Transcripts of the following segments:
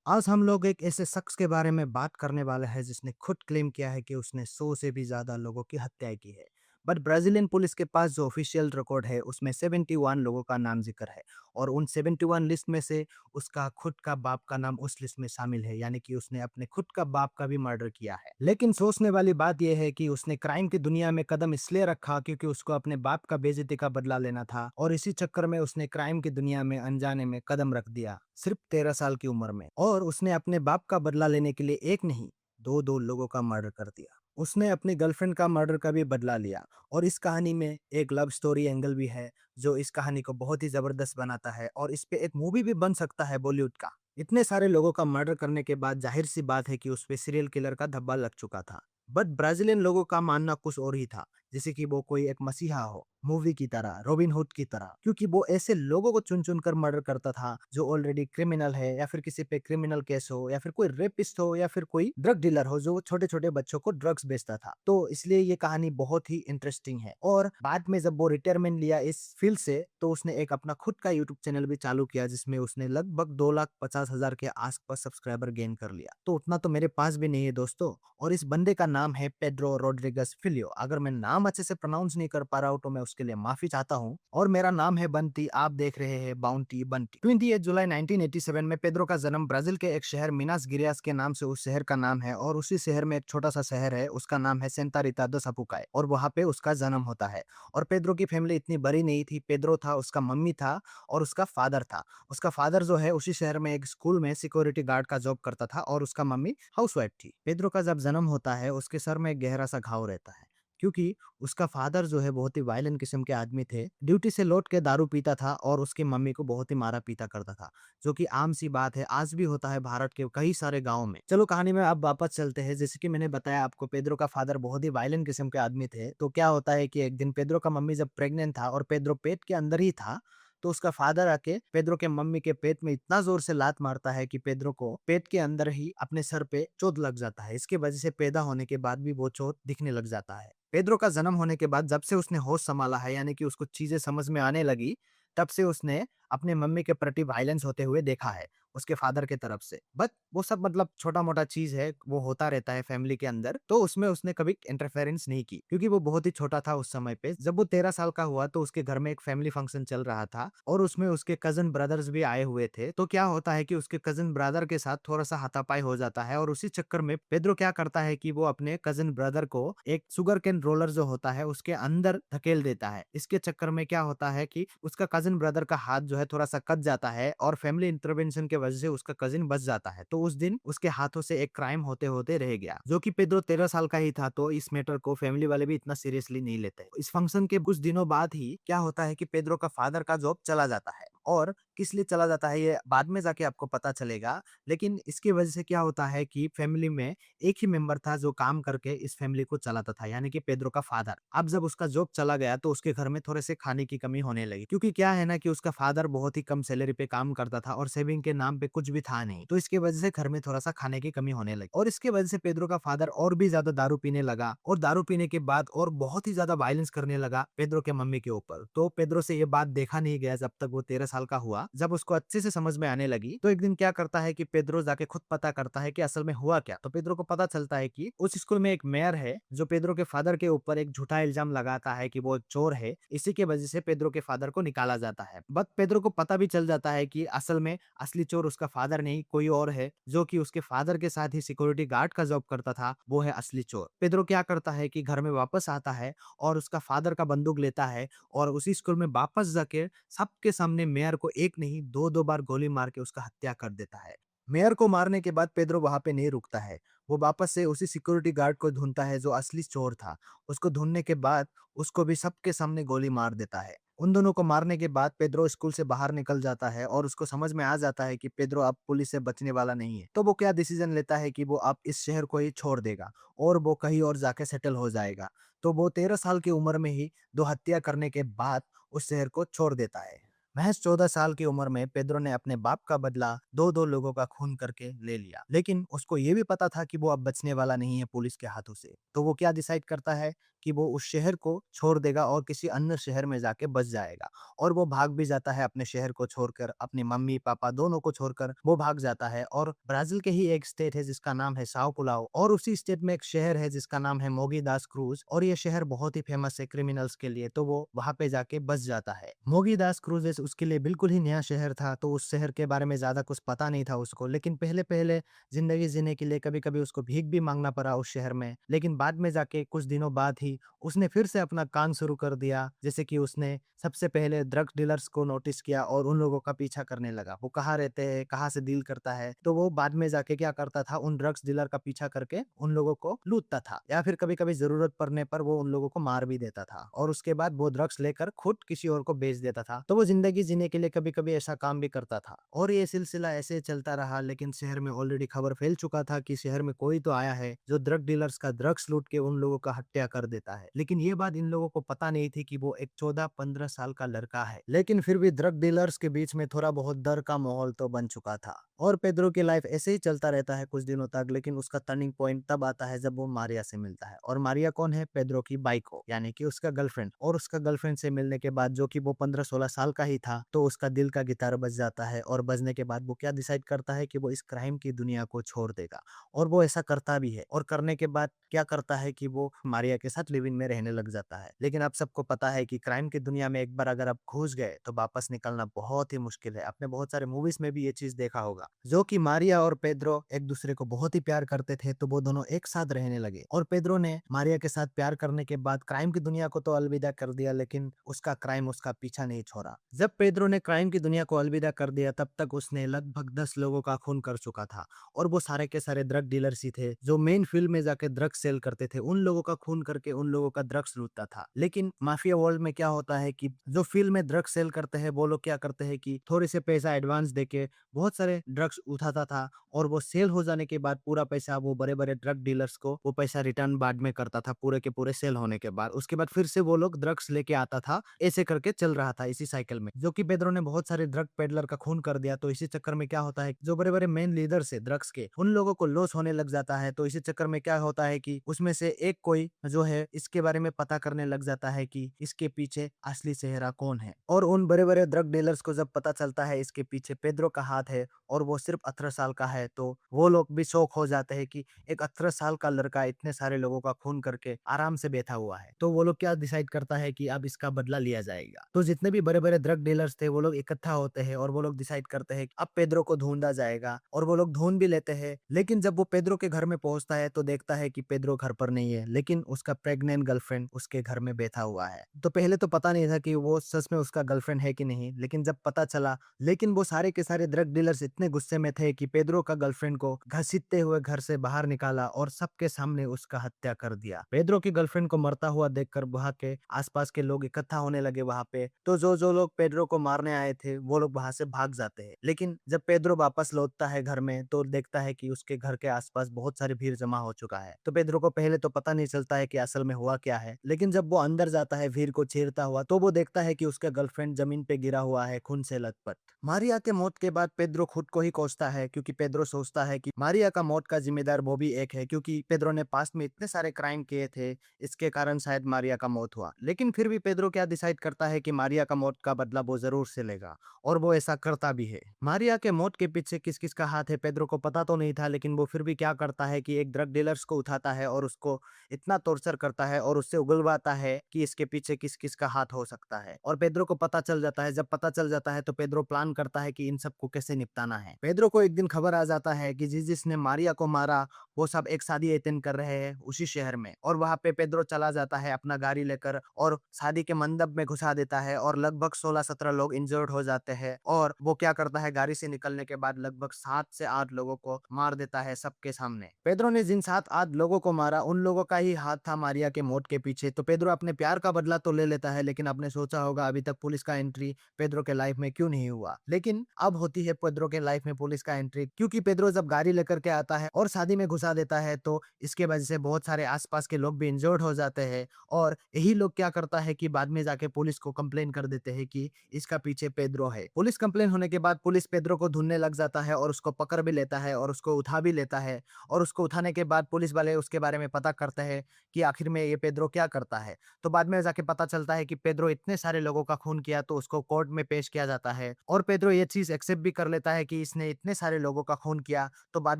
आज हम लोग एक ऐसे शख्स के बारे में बात करने वाले हैं जिसने खुद क्लेम किया है कि उसने 100 से भी ज़्यादा लोगों की हत्या की है। बट ब्राज़ीलियन पुलिस के पास जो ऑफ़िशियल रिकॉर्ड है उसमें 71 लोगों का नाम ज़िक्र है और उन 71 लिस्ट में से उसका खुद का बाप का नाम उस लिस्ट में शामिल है, यानी कि उसने अपने खुद का बाप का भी मर्डर किया है। लेकिन सोचने वाली बात यह है कि उसने क्राइम की दुनिया में कदम इसलिए रखा क्योंकि उसको अपने बाप का बेइज़्ज़ती का बदला लेना था और इसी चक्कर में उसने क्राइम की दुनिया में अनजाने में कदम रख दिया, सिर्फ 13 साल की उम्र में। और उसने अपने बाप का बदला लेने के लिए एक नहीं, 2-2 लोगों का मर्डर कर दिया। उसने अपनी गर्लफ्रेंड का मर्डर का भी बदला लिया और इस कहानी में एक लव स्टोरी एंगल भी है, जो इस कहानी को बहुत ही ज़बरदस्त बनाता है और इस पे एक मूवी भी बन सकता है बॉलीवुड का। इतने सारे लोगों का मर्डर करने के बाद ज़ाहिर-सी बात है कि उस पे सीरियल किलर का धब्बा लग चुका था। बट ब्राज़ीलियन लोगों का मानना कुछ और ही था, जैसे कि वो कोई एक मसीहा हो, मूवी की तरह, रॉबिन हुड की तरह, क्योंकि वो ऐसे लोगों को चुन-चुन कर मर्डर करता था जो ऑलरेडी क्रिमिनल है या फिर किसी पे क्रिमिनल केस हो या फिर कोई रेपिस्ट हो या फिर कोई ड्रग डीलर हो जो छोटे-छोटे बच्चों को ड्रग्स बेचता था। तो इसलिए ये कहानी बहुत ही इंटरेस्टिंग है और बाद में जब वो रिटायरमेंट लिया इस फील्ड से, तो उसने एक अपना खुद का यूट्यूब चैनल भी चालू किया जिसमें उसने लगभग 2,50,000 के आसपास सब्सक्राइबर गेन कर लिया। तो उतना तो मेरे पास भी नहीं है दोस्तों, और इस बंदे का नाम है पेड्रो रोड्रिगस फिलियो। अगर मैं नाम अच्छे से प्रोनाउंस नहीं कर पा रहा हूँ तो मैं उसके लिए माफी चाहता हूँ। और मेरा नाम है बंटी, आप देख रहे हैं बाउंटी बंटी। 28 जुलाई 1987 में पेड्रो का जन्म ब्राजील के एक शहर मिनास गिरियास के नाम से उस शहर का नाम है, और उसी शहर में एक छोटा सा शहर है, उसका नाम है सेंटा रिता दो सपुकाई, और वहां पे उसका जन्म होता है। और पेड्रो की फैमिली इतनी बड़ी नहीं थी। पेड्रो था, उसका मम्मी था और उसका फादर था। उसका फादर जो है उसी शहर में एक स्कूल में सिक्योरिटी गार्ड का जॉब करता था और उसका मम्मी हाउसवाइफ थी। पेड्रो का जब जन्म होता है उसके सर में एक गहरा सा घाव रहता है, क्योंकि उसका फादर जो है बहुत ही वायलेंट किस्म के आदमी थे। ड्यूटी से लौट के दारू पीता था और उसकी मम्मी को बहुत ही मारा पीता करता था, जो कि आम सी बात है, आज भी होता है भारत के कई सारे गाँव में। चलो कहानी में अब वापस चलते हैं। जैसे कि मैंने बताया आपको, पेड्रो का फादर बहुत ही वायलेंट किस्म के आदमी थे। तो क्या होता है कि एक दिन पेड्रो का मम्मी जब प्रेग्नेंट था और पेड्रो पेट के अंदर ही था, तो उसका फादर आके पेड्रो के मम्मी के पेट में इतना जोर से लात मारता है कि पेड्रो को पेट के अंदर ही अपने सर पे चोट लग जाता है। इसके वजह से पैदा होने के बाद भी वो चोट दिखने लग जाता है। पेड्रो का जन्म होने के बाद जब से उसने होश संभाला है, यानी कि उसको चीजें समझ में आने लगी, तब से उसने अपने मम्मी के प्रति वायलेंस होते हुए देखा है उसके फादर के तरफ से। बट वो सब मतलब छोटा-मोटा चीज़ है, वो होता रहता है फैमिली के अंदर, तो उसमें उसने कभी इंटरफेरेंस नहीं की, क्योंकि वो बहुत ही छोटा था उस समय पे। जब वो 13 साल का हुआ तो उसके घर में एक फैमिली फंक्शन चल रहा था और उसमें उसके कज़न ब्रदर्स भी आए हुए थे। तो क्या होता है कि उसके कज़न ब्रदर के साथ थोड़ा-सा हाथापाई हो जाता है और उसी चक्कर में पेड्रो क्या करता है कि वो अपने कज़न ब्रदर को एक शुगर केन रोलर जो होता है उसके अंदर धकेल देता है। इसके चक्कर में क्या होता है कि उसका कज़न ब्रदर का हाथ जो है थोड़ा-सा कट जाता है और फैमिली इंटरवेंशन के वजह से उसका कज़िन बच जाता है। तो उस दिन उसके हाथों से एक क्राइम होते-होते रह गया, जो कि पेड्रो 13 साल का ही था, तो इस मैटर को फैमिली वाले भी इतना सीरियसली नहीं लेते। इस फंक्शन के कुछ दिनों बाद ही क्या होता है कि पेड्रो का फादर का जॉब चला जाता है, और किस लिए चला जाता है ये बाद में जाके आपको पता चलेगा। लेकिन इसकी वजह से क्या होता है कि फैमिली में एक ही मेंबर था जो काम करके इस फैमिली को चलाता था, यानी कि पेड्रो का फादर। अब जब उसका जॉब चला गया तो उसके घर में थोड़े से खाने की कमी होने लगी, क्योंकि क्या है ना कि उसका फादर बहुत ही कम सैलरी पे काम करता था और सेविंग के नाम पे कुछ भी था नहीं। तो इसकी वजह से घर में थोड़ा-सा खाने की कमी होने लगी और इसके वजह से पेड्रो का फादर और भी ज़्यादा दारू पीने लगा, और दारू पीने के बाद और बहुत ही ज़्यादा वायलेंस करने लगा पेड्रो के मम्मी के ऊपर। तो पेड्रो से ये बात देखा नहीं गया जब तक वो 13 साल का हुआ। जब उसको अच्छे से समझ में आने लगी, तो एक दिन क्या करता है कि पेड्रो जाके खुद पता करता है कि असल में हुआ क्या। तो पेड्रो को पता चलता है कि उस स्कूल में एक मेयर है जो पेड्रो के फादर के ऊपर एक झूठा इल्जाम लगाता है कि वो एक चोर है। इसी की वजह से पेड्रो के फादर को निकाला जाता है। बट पेड्रो को पता भी चल जाता है कि असल में असली चोर उसका फादर नहीं, कोई और है, जो कि उसके फादर के साथ ही सिक्योरिटी गार्ड का जॉब करता था, वो है असली चोर। पेड्रो क्या करता है कि घर में वापस आता है और उसका फादर का बंदूक लेता है और उसी स्कूल में वापस जाके सबके सामने मेयर को एक नहीं 2-2 बार गोली मार के उसका हत्या कर देता है। मेयर को मारने के बाद पेड्रो वहां पे नहीं रुकता है। वो वापस से उसी सिक्योरिटी गार्ड को ढूंढता है जो असली चोर था। उसको ढूंढने के बाद उसको भी सबके सामने गोली मार देता है। उन दोनों को मारने के बाद पेड्रो स्कूल से बाहर निकल जाता है और उसको समझ में आ जाता है कि पेड्रो अब पुलिस से बचने वाला नहीं है। तो वो क्या डिसीजन लेता है कि वो अब इस शहर को ही छोड़ देगा और वो कहीं और जाके सेटल हो जाएगा। तो वो 13 साल की उम्र में ही 2 हत्या करने के बाद उस शहर को छोड़ देता है। महज 14 साल की उम्र में पेड्रो ने अपने बाप का बदला 2-2 लोगों का खून करके ले लिया। लेकिन उसको ये भी पता था कि वो अब बचने वाला नहीं है पुलिस के हाथों से। तो वो क्या डिसाइड करता है कि वो उस शहर को छोड़ देगा और किसी अन्य शहर में जाके बस जाएगा। और वो भाग भी जाता है अपने शहर को छोड़कर, अपनी मम्मी-पापा दोनों को छोड़कर वो भाग जाता है और ब्राज़ील के ही एक स्टेट है जिसका नाम है साओ पुलाओ और उसी स्टेट में एक शहर है जिसका नाम है मोगी दास क्रूज़ और ये शहर बहुत ही फ़ेमस है क्रिमिनल्स के लिए, तो वो वहाँ पे जाके बस जाता है। मोगी दास क्रूज़ेस उसके लिए बिल्कुल ही नया शहर था, तो उस शहर के बारे में ज़्यादा कुछ पता नहीं था उसको, लेकिन पहले-पहले ज़िंदगी जीने के लिए कभी-कभी उसको भीख भी माँगना पड़ा उस शहर में। लेकिन बाद में जाके कुछ दिनों बाद ही उसने फिर से अपना काम शुरू कर दिया, जैसे कि उसने सबसे पहले ड्रग डीलर्स को नोटिस किया और उन लोगों का पीछा करने लगा। वो कहाँ रहते हैं, कहाँ से डील करता है, तो वो बाद में जाके क्या करता था, उन ड्रग्स डीलर का पीछा करके उन लोगों को लूटता था या फिर कभी-कभी ज़रूरत पड़ने पर वो उन लोगों को मार भी देता था और उसके बाद वो ड्रग्स लेकर खुद किसी और को बेच देता था। तो वो ज़िंदगी जीने के लिए कभी-कभी ऐसा काम भी करता था और ये सिलसिला ऐसे चलता रहा, लेकिन शहर में ऑलरेडी खबर फैल चुका था कि शहर में कोई तो आया है जो ड्रग डीलर्स का ड्रग्स लूट के उन लोगों का हत्या कर देता है। लेकिन ये बात इन लोगों को पता नहीं थी कि वो एक 14-15 साल का लड़का है। लेकिन फिर भी ड्रग डीलर्स के बीच में थोड़ा बहुत डर का माहौल तो बन चुका था और पेड्रो की लाइफ ऐसे ही चलता रहता है कुछ दिनों तक, लेकिन उसका टर्निंग पॉइंट तब आता है जब वो मारिया से मिलता है। और मारिया कौन है? पेड्रो की बाइको, यानी कि उसका गर्लफ्रेंड। और उसका गर्लफ्रेंड से मिलने के बाद, जो कि वो 15-16 साल का ही था, तो उसका दिल का गिटार बज जाता है और बजने के बाद वो क्या डिसाइड करता है कि वो इस क्राइम की दुनिया को छोड़ देगा और वो ऐसा करता भी है। और करने के बाद क्या करता है कि वो मारिया के साथ लिव इन में रहने लग जाता है। लेकिन आप सबको पता है कि क्राइम की दुनिया में एक बार अगर आप घुस गए तो वापस निकलना बहुत ही मुश्किल है। आपने बहुत सारे मूवीज में भी ये चीज देखा होगा, जो कि मारिया और पेड्रो एक दूसरे को बहुत ही प्यार करते थे, तो वो दोनों एक साथ रहने लगे और पेड्रो ने मारिया के साथ प्यार करने के बाद क्राइम की दुनिया को तो अलविदा कर दिया, लेकिन उसका क्राइम उसका पीछा नहीं छोड़ा। जब पेड्रो ने क्राइम की दुनिया को अलविदा कर दिया, तब तक उसने लगभग 10 लोगों का खून कर चुका था और वो सारे के सारे ड्रग डीलर्स ही थे जो मेन फील्ड में जाके ड्रग्स सेल करते थे। उन लोगों का खून करके उन लोगों का ड्रग्स लूटता था। लेकिन माफिया वर्ल्ड में क्या होता है कि जो फील्ड में ड्रग्स सेल करते हैं वो लोग क्या करते हैं कि थोड़े से पैसा एडवांस देके बहुत सारे ड्रग्स उठाता था और वो सेल हो जाने के बाद पूरा पैसा वो बड़े-बड़े ड्रग डीलर्स को वो पैसा रिटर्न बाद में करता था, पूरे के पूरे सेल होने के बाद। उसके बाद फिर से वो लोग ड्रग्स लेके आता था। ऐसे करके चल रहा था इसी साइकिल में, जो कि पेड्रो ने बहुत सारे ड्रग पेडलर का खून कर दिया। तो इसी चक्कर में क्या होता है, जो बड़े-बड़े मेन लीडर्स है ड्रग्स के, उन लोगों को लॉस होने लग जाता है। तो इसी चक्कर में क्या होता है कि उसमें से एक कोई जो है इसके बारे में पता करने लग जाता है कि इसके पीछे असली चेहरा कौन है। और उन बड़े-बड़े ड्रग डीलर्स को जब पता चलता है इसके पीछे पेड्रो का हाथ है और वो सिर्फ 18 साल का है, तो वो लोग भी शॉक हो जाते हैं कि एक 18 साल का लड़का इतने सारे लोगों का खून करके आराम से बैठा हुआ है। तो वो लोग क्या डिसाइड करता है कि अब इसका बदला लिया जाएगा। तो जितने भी बड़े-बड़े ड्रग डीलर्स थे वो लोग इकट्ठा होते हैं और वो लोग डिसाइड करते हैं कि अब पेड्रो को ढूंढा जाएगा और वो लोग ढूंढ भी लेते हैं। लेकिन जब वो पेड्रो के घर में पहुंचता है तो देखता है कि पेड्रो घर पर नहीं है, लेकिन उसका प्रेग्नेंट गर्लफ्रेंड उसके घर में बैठा हुआ है। तो पहले तो पता नहीं था कि वो सच में उसका गर्लफ्रेंड है कि नहीं, लेकिन जब पता चला, लेकिन वो सारे के सारे ड्रग डीलर्स इतने गुस्से में थे कि पेड्रो का गर्लफ्रेंड को घसीटते हुए घर से बाहर निकाला और सबके सामने उसका हत्या कर दिया। पेड्रो की गर्लफ्रेंड को मरता हुआ देखकर वहां के आसपास के लोग इकट्ठा होने लगे वहां पे। तो जो जो लोग पेड्रो को मारने आए थे वो लोग वहां से भाग जाते हैं। लेकिन जब पेड्रो वापस लौटता है घर में तो देखता है कि उसके घर के आसपास बहुत सारी भीड़ जमा हो चुका है। तो पेड्रो को पहले तो पता नहीं चलता है कि असल में हुआ क्या है, लेकिन जब वो अंदर जाता है भीड़ को चीरता हुआ, तो वो देखता है कि उसका गर्लफ्रेंड जमीन पे गिरा हुआ है खून से लथपथ। मारिया के मौत के बाद पेड्रो खुद को ही कोसता है, क्योंकि पेड्रो सोचता है कि मारिया का मौत का जिम्मेदार वो भी एक है, क्योंकि पेड्रो ने पास्ट में इतने सारे क्राइम किए थे, इसके कारण शायद मारिया का मौत हुआ। लेकिन फिर भी पेड्रो क्या डिसाइड करता है कि मारिया का मौत का बदला वो जरूर से लेगा और वो ऐसा करता भी है। मारिया के मौत के पीछे किस किस का हाथ है पेड्रो को पता तो नहीं था, लेकिन वो फिर भी क्या करता है कि एक ड्रग डीलर्स को उठाता है और उसको इतना टॉर्चर करता है और उससे उगलवाता है कि इसके पीछे किस किस का हाथ हो सकता है। और पेड्रो को पता चल जाता है। जब पता चल जाता है तो पेड्रो प्लान करता है कि इन सबको कैसे निपटाना है। पेड्रो को एक दिन खबर आ जाता है कि जिसने मारिया को मारा वो सब एक शादी अटेंड कर रहे हैं उसी शहर में, और वहां पे पेड्रो चला जाता है अपना गाड़ी लेकर और शादी के मंडप में घुसा देता है और लगभग 16-17 लोग इंजर्ड हो जाते हैं। और वो क्या करता है, गाड़ी से निकलने के बाद लगभग 7 से 8 लोगों को मार देता है सबके सामने। पेड्रो ने जिन 7-8 लोगों को मारा उन लोगों का ही हाथ था मारिया के मौत के पीछे। तो पेड्रो अपने प्यार का बदला तो ले लेता है, लेकिन आपने सोचा होगा अभी तक पुलिस का एंट्री पेड्रो के लाइफ में क्यों नहीं हुआ। लेकिन अब होती है पेड्रो के लाइफ में पुलिस का एंट्री, क्योंकि पेड्रो जब गाड़ी लेकर के आता है और शादी में घुसा देता है तो इसके वजह से बहुत सारे आसपास के लोग भी इंजर्ड हो जाते हैं। और यही लोग क्या करता है कि बाद में जाके पुलिस को कंप्लेन कर देते हैं कि इसका पीछे पेड्रो है। पुलिस कंप्लेन होने के बाद पुलिस पेड्रो को ढूंढने लग जाता है और उसको पकड़ भी लेता है और उसको उठा भी लेता है। और उसको उठाने के बाद पुलिस वाले उसके बारे में पता करते हैं कि आखिर आखिर में ये पेड्रो क्या करता है। तो बाद में जाके पता चलता है कि पेड्रो इतने सारे लोगों का खून किया तो उसको कोर्ट में पेश किया जाता है और पेड्रो ये चीज़ एक्सेप्ट भी कर लेता है कि इसने इतने सारे लोगों का खून किया। तो बाद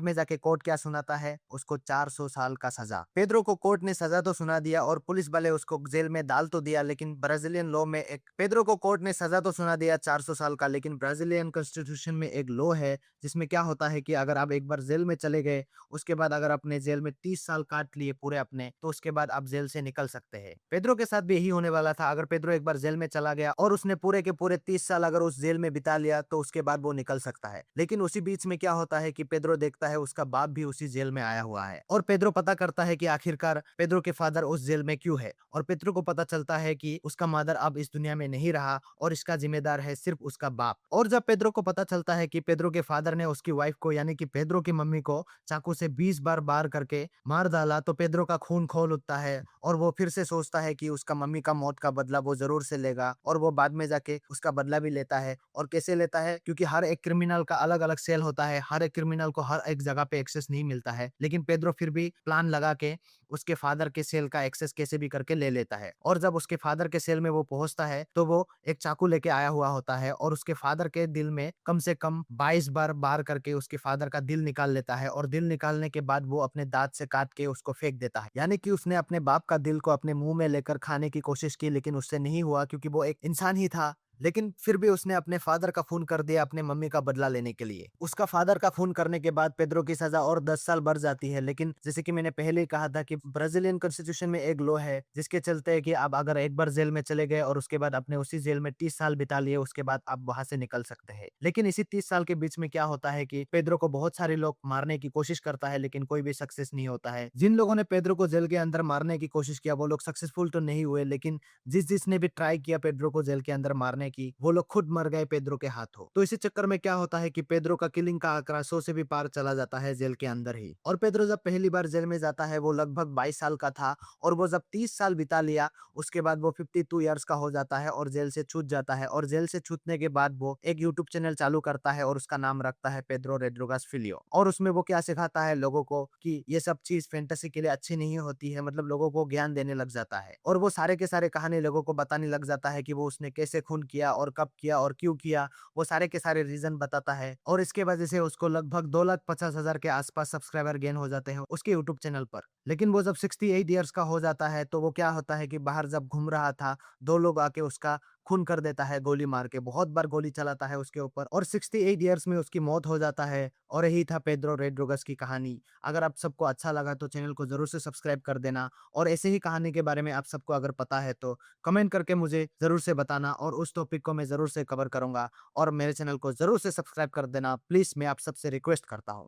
में जाके कोर्ट क्या सुनाता है, उसको 400 साल का सज़ा। पेड्रो को कोर्ट ने सज़ा तो सुना दिया और पुलिस वाले उसको जेल में डाल तो दिया, लेकिन ब्राज़ीलियन लॉ में एक पेड्रो को कोर्ट ने सज़ा तो सुना दिया 400 साल का, लेकिन ब्राज़ीलियन कॉन्स्टिट्यूशन में एक लॉ है जिसमें क्या होता है कि अगर आप एक बार जेल में चले गए, उसके बाद अगर आपने जेल में 30 साल काट लिए पूरे अपने, तो उसके बाद आप जेल से निकल सकते हैं। पेड्रो के साथ भी यही होने वाला था। अगर पेड्रो एक बार जेल में चला गया और उसने पूरे के पूरे 30 साल अगर उस जेल में बिता लिया, तो उसके बाद वो निकल सकता है। लेकिन उसी बीच में क्या होता है कि पेड्रो देखता है उसका बाप भी उसी जेल में आया हुआ है और पेड्रो पता करता है कि आखिरकार पेड्रो के फादर उस जेल में क्यों है और पेड्रो को पता चलता है कि उसका मदर अब इस दुनिया में नहीं रहा और इसका जिम्मेदार है सिर्फ उसका बाप। और जब पेड्रो को पता चलता है कि पेड्रो के फादर ने उसकी वाइफ को यानी कि पेड्रो की मम्मी को चाकू से 20 बार वार करके मार डाला, तो पेड्रो का खून खौल उठता है और वो फिर से सोचता है कि उसका मम्मी का मौत का बदला वो ज़रूर से लेगा और वो बाद में जाके उसका बदला भी लेता है। और कैसे लेता है? क्योंकि हर एक क्रिमिनल का अलग-अलग सेल होता है, हर एक क्रिमिनल को हर एक जगह पे एक्सेस नहीं मिलता है। लेकिन पेड्रो फिर भी प्लान लगा के उसके फादर के सेल का एक्सेस कैसे भी करके ले लेता है और जब उसके फादर के सेल में वो पहुँचता है, तो वो एक चाकू लेके आया हुआ होता है और उसके फादर के दिल में कम से कम 22 बार वार करके उसके फादर का दिल निकाल लेता है और दिल निकालने के बाद वो अपने दाँत से काट के उसको फेंक देता है। यानी कि उसने अपने बाप का दिल को अपने मुँह में लेकर खाने की कोशिश की, लेकिन उससे नहीं हुआ क्योंकि वो एक इंसान ही था। लेकिन फिर भी उसने अपने फादर का खून कर दिया अपने मम्मी का बदला लेने के लिए। उसका फादर का खून करने के बाद पेड्रो की सज़ा और 10 साल बढ़ जाती है, लेकिन जैसे कि मैंने पहले ही कहा था कि ब्राज़ीलियन कॉन्स्टिट्यूशन में एक लॉ है जिसके चलते है कि आप अगर एक बार जेल में चले गए और उसके बाद आपने उसी जेल में 30 साल बिता लिए, उसके बाद आप वहाँ से निकल सकते हैं। लेकिन इसी 30 साल के बीच में क्या होता है कि पेड्रो को बहुत सारे लोग मारने की कोशिश करता है, लेकिन कोई भी सक्सेस नहीं होता है। जिन लोगों ने पेड्रो को जेल के अंदर मारने की कोशिश किया, वो लोग सक्सेसफुल तो नहीं हुए, लेकिन जिसने भी ट्राई किया पेड्रो को जेल के अंदर मारने की, वो लोग खुद मर गए पेड्रो के हाथों। तो इसी चक्कर में क्या होता है कि पेड्रो का किलिंग का आंकड़ा 100 से भी पार चला जाता है जेल के अंदर ही। और पेड्रो जब पहली बार जेल में जाता है, वो लगभग 22 साल का था और वो जब 30 साल बिता लिया, उसके बाद वो 52 इयर्स का हो जाता है और जेल से छूट जाता है और जेल से छूटने के बाद वो एक यूट्यूब चैनल चालू करता है और उसका नाम रखता है पेड्रो रोड्रिगेज फिलियो। और उसमें वो क्या सिखाता है लोगों को कि ये सब चीज़ फैंटेसी के लिए अच्छी नहीं होती है, मतलब लोगों को ज्ञान देने लग जाता है। और वो सारे के सारे कहानी लोगों को बताने लग जाता है कि वो उसने कैसे खून किया और कब किया और क्यों किया, वो सारे के सारे रीज़न बताता है और इसके वजह से उसको लगभग 2,50,000 के आसपास सब्सक्राइबर गेन हो जाते हैं उसके यूट्यूब चैनल पर। लेकिन वो जब 68 इयर्स का हो जाता है, तो वो क्या होता है कि बाहर जब घूम रहा था, 2 लोग आके उसका खून कर देता है गोली मार के, बहुत बार गोली चलाता है उसके ऊपर और 68 इयर्स में उसकी मौत हो जाता है। और यही था पेड्रो रोड्रिगेज की कहानी। अगर आप सबको अच्छा लगा तो चैनल को ज़रूर से सब्सक्राइब कर देना और ऐसे ही कहानी के बारे में आप सबको अगर पता है तो कमेंट करके मुझे ज़रूर से बताना और उस टॉपिक को मैं ज़रूर से कवर करूँगा और मेरे चैनल को ज़रूर से सब्सक्राइब कर देना। प्लीज़ मैं आप सबसे रिक्वेस्ट करता हूँ।